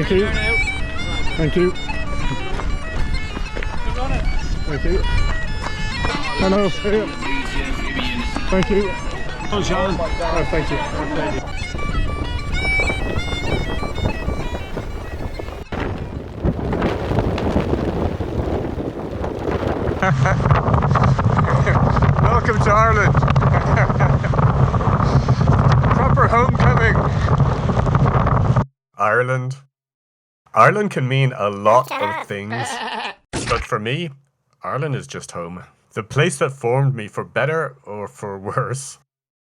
Thank you. Thank you. Thank you. Hello. Thank you. Oh, John. Oh, thank you. Thank you. Welcome to Ireland. Proper homecoming. Ireland. Ireland can mean a lot of things, but for me, Ireland is just home. The place that formed me for better or for worse.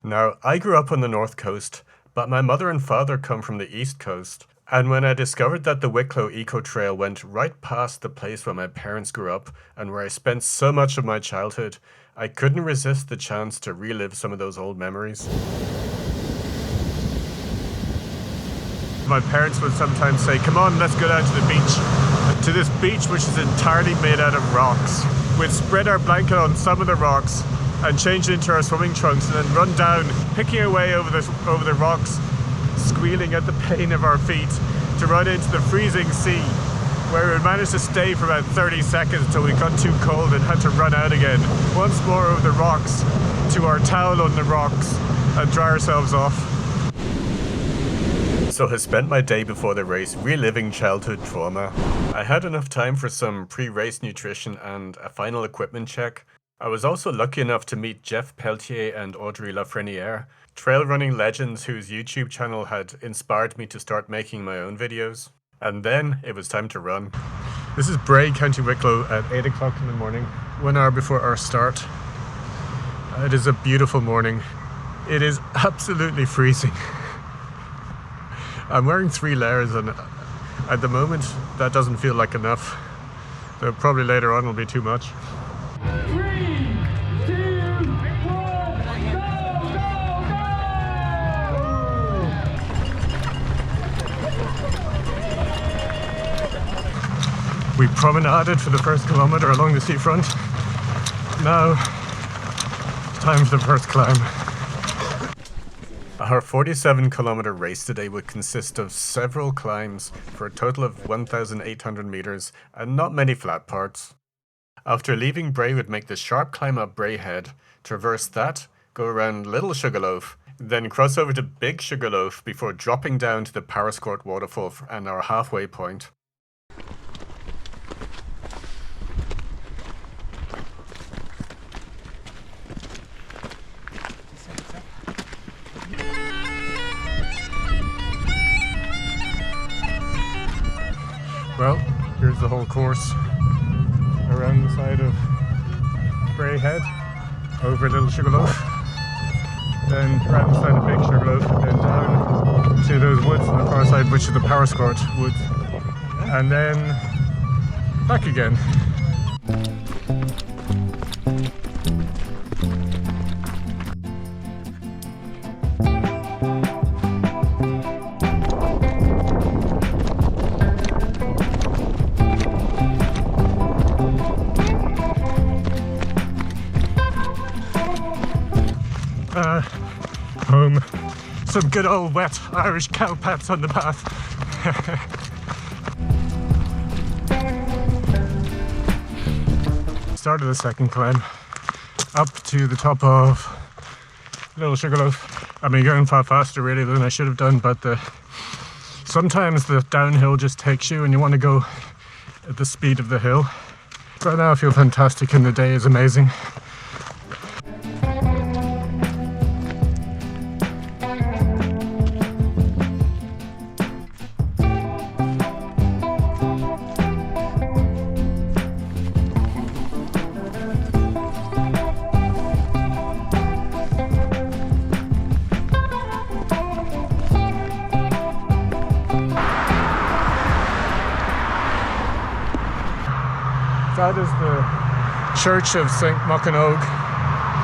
Now, I grew up on the north coast, but my mother and father come from the east coast. And when I discovered that the Wicklow Ecotrail went right past the place where my parents grew up and where I spent so much of my childhood, I couldn't resist the chance to relive some of those old memories. My parents would sometimes say, come on, let's go down to the beach. To this beach which is entirely made out of rocks. We'd spread our blanket on some of the rocks and change it into our swimming trunks and then run down, picking our way over the rocks, squealing at the pain of our feet, to run into the freezing sea, where we would manage to stay for about 30 seconds until we got too cold and had to run out again. Once more over the rocks, to our towel on the rocks, and dry ourselves off. So I spent my day before the race reliving childhood trauma. I had enough time for some pre-race nutrition and a final equipment check. I was also lucky enough to meet Jeff Peltier and Audrey Lafreniere, trail running legends whose YouTube channel had inspired me to start making my own videos. And then it was time to run. This is Bray, County Wicklow at 8 o'clock in the morning, 1 hour before our start. It is a beautiful morning. It is absolutely freezing. I'm wearing 3 layers and at the moment that doesn't feel like enough. So probably later on will be too much. 3, 2, 1, go, go! We promenaded for the first kilometre along the seafront. Now, it's time for the first climb. Our 47-kilometre race today would consist of several climbs for a total of 1,800 metres and not many flat parts. After leaving Bray, we'd make the sharp climb up Bray Head, traverse that, go around Little Sugarloaf, then cross over to Big Sugarloaf before dropping down to the Parascourt waterfall and our halfway point. Well, here's the whole course around the side of Bray Head, over Little Sugarloaf, then around the side of Big Sugarloaf, then down to those woods on the far side, which are the Parascourt woods, and then back again. Home. Some good old wet Irish cow pats on the path. Started the second climb up to the top of Little Sugarloaf. I mean, going far faster really than I should have done, but sometimes the downhill just takes you and you want to go at the speed of the hill. Right now I feel fantastic and the day is amazing. That is the Church of St. Machanogue,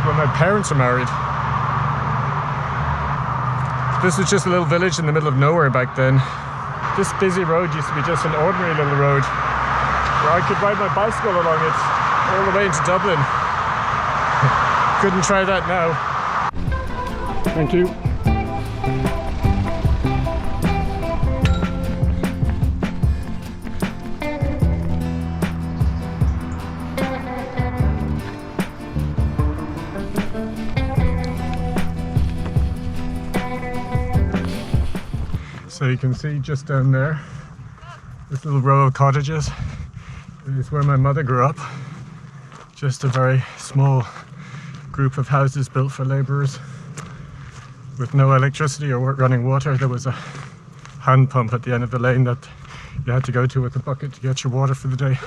where my parents are married. This was just a little village in the middle of nowhere back then. This busy road used to be just an ordinary little road where I could ride my bicycle along it all the way into Dublin. Couldn't try that now. Thank you. So you can see just down there, this little row of cottages is where my mother grew up. Just a very small group of houses built for labourers with no electricity or running water. There was a hand pump at the end of the lane that you had to go to with a bucket to get your water for the day.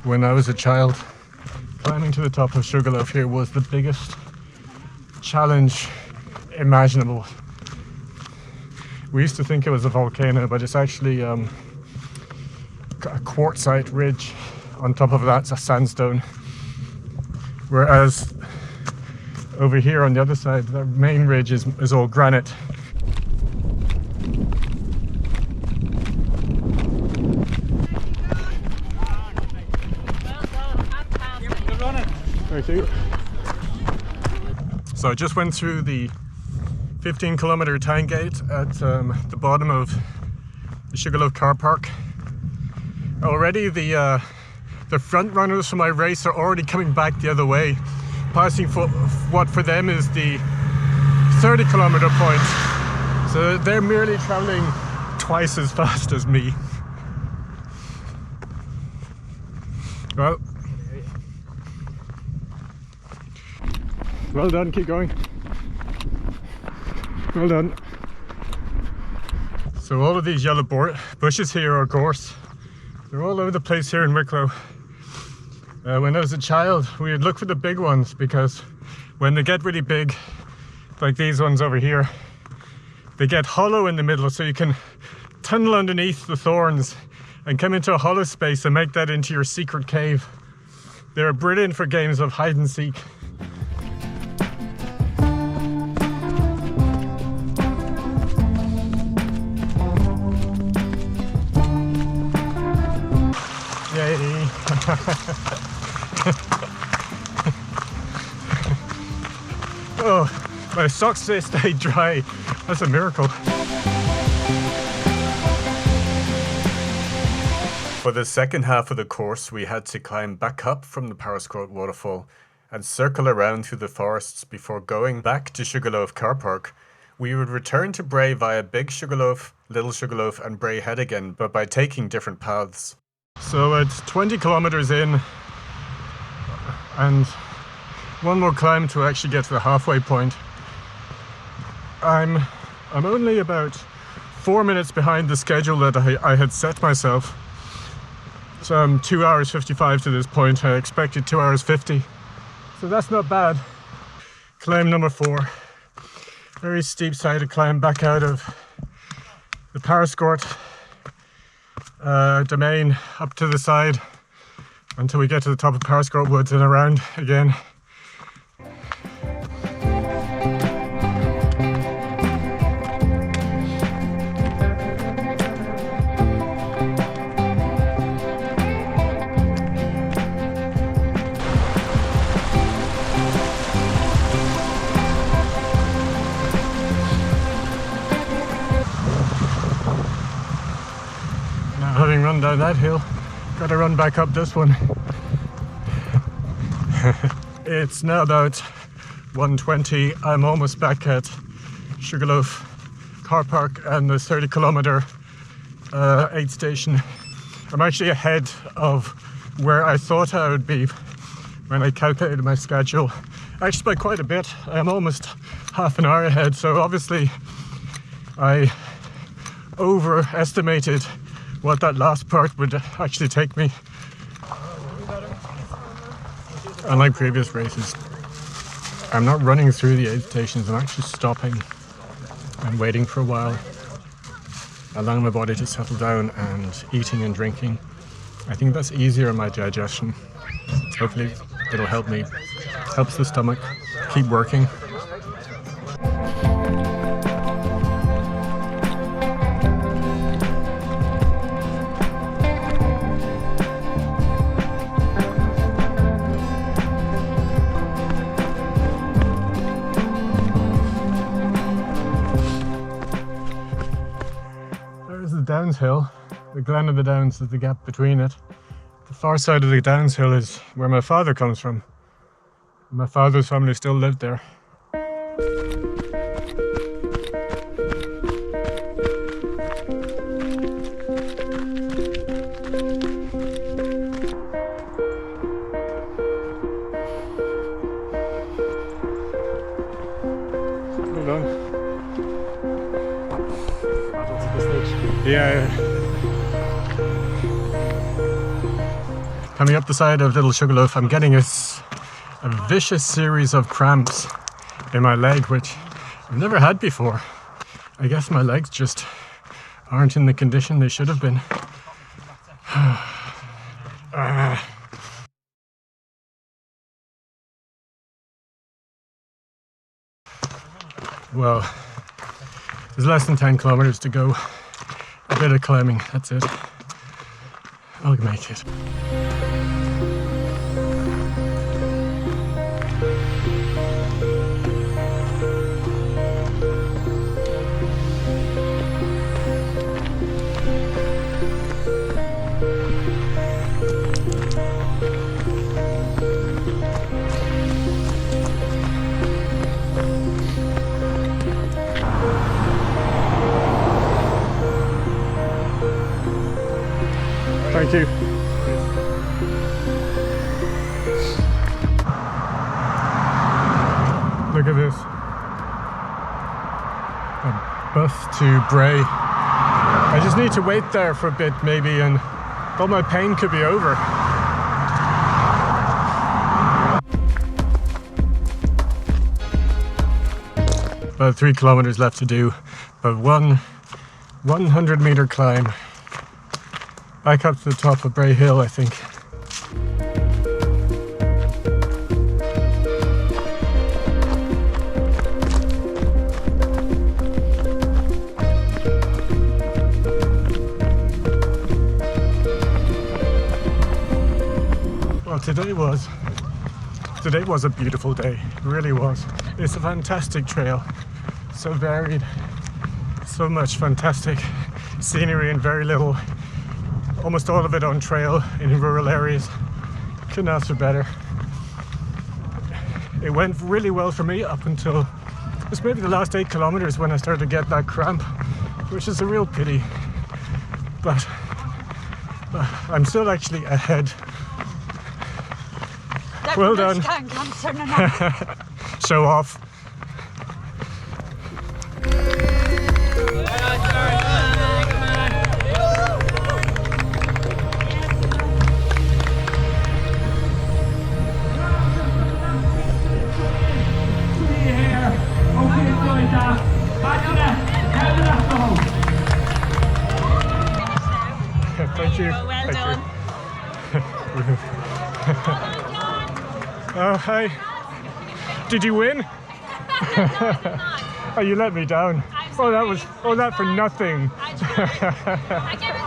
When I was a child, climbing to the top of Sugarloaf here was the biggest challenge imaginable. We used to think it was a volcano, but it's actually a quartzite ridge. On top of that's a sandstone. Whereas over here on the other side, the main ridge is all granite. Thank you. So I just went through the 15-kilometer time gate at the bottom of the Sugarloaf car park. Already the front runners for my race are already coming back the other way, passing for what for them is the 30-kilometer point. So they're merely traveling twice as fast as me. Well done, keep going. Well done. So all of these yellow bushes here are gorse. They're all over the place here in Wicklow. When I was a child, we would look for the big ones because when they get really big, like these ones over here, they get hollow in the middle, so you can tunnel underneath the thorns and come into a hollow space and make that into your secret cave. They're brilliant for games of hide and seek. Oh, my socks stayed dry. That's a miracle. For the second half of the course, we had to climb back up from the Parascourt waterfall and circle around through the forests before going back to Sugarloaf car park. We would return to Bray via Big Sugarloaf, Little Sugarloaf and Bray Head again, but by taking different paths. So it's 20 kilometers in and one more climb to actually get to the halfway point. I'm only about 4 minutes behind the schedule that I had set myself. So I'm 2 hours 55 to this point. I expected 2 hours 50. So that's not bad. Climb number 4. Very steep side to climb back out of the Parascourt domain up to the side until we get to the top of Parascourt Woods and around again. Having run down that hill, got to run back up this one. It's now about 1:20. I'm almost back at Sugarloaf car park and the 30-kilometer aid station. I'm actually ahead of where I thought I would be when I calculated my schedule. Actually by quite a bit. I'm almost half an hour ahead, so obviously I overestimated what that last part would actually take me. Unlike previous races, I'm not running through the aid stations, I'm actually stopping and waiting for a while, allowing my body to settle down and eating and drinking. I think that's easier on my digestion. Hopefully it'll helps the stomach keep working. Downs hill. The Glen of the Downs is the gap between it. The far side of the Downs hill is where my father comes from. My father's family still lived there. Hold on. Yeah. Coming up the side of Little Sugarloaf, I'm getting a vicious series of cramps in my leg, which I've never had before. I guess my legs just aren't in the condition they should have been. Well, there's less than 10 kilometers to go. A bit of climbing, that's it. I'll make it. Thank you. Look at this. A bus to Bray. I just need to wait there for a bit maybe and all my pain could be over. About 3 kilometers left to do, but one 100-meter climb. Back up to the top of Bray Hill, I think. Well, today was a beautiful day. It really was. It's a fantastic trail. So varied. So much fantastic scenery and very little. Almost all of it on trail in rural areas. Couldn't ask for better. It went really well for me up until it was maybe the last 8 kilometers when I started to get that cramp, which is a real pity. But I'm still actually ahead. Well done. Show off. Thank you. Well done. Oh, hi. Did you win? Oh, you let me down. Oh, that for nothing. I gave it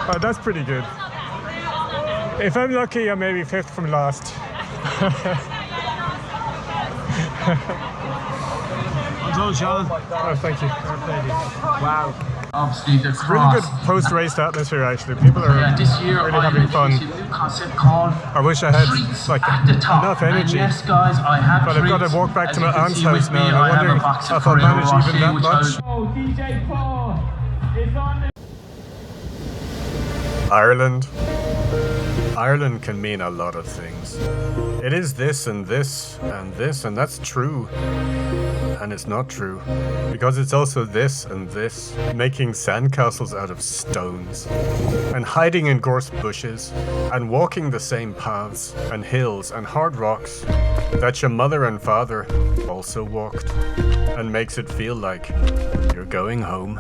5th. Oh, that's pretty good. If I'm lucky, I'm maybe 5th from last. Well done, Sean. Oh, thank you. Wow. Obviously, the It's really good post-race atmosphere, actually. People are this year really having fun. Concept called I wish I had like at the top. enough energy, Yes, guys, I have but I've got to treats. walk back to As my you can aunt's see house with me, now, and I I'm have a wondering box of if I'll manage Ferrero even that Rocher, which I much. Oh, DJ Paul is on the... Ireland can mean a lot of things. It is this and this and this, and that's true. And it's not true. Because it's also this and this, making sandcastles out of stones, and hiding in gorse bushes, and walking the same paths, and hills, and hard rocks that your mother and father also walked, and makes it feel like you're going home.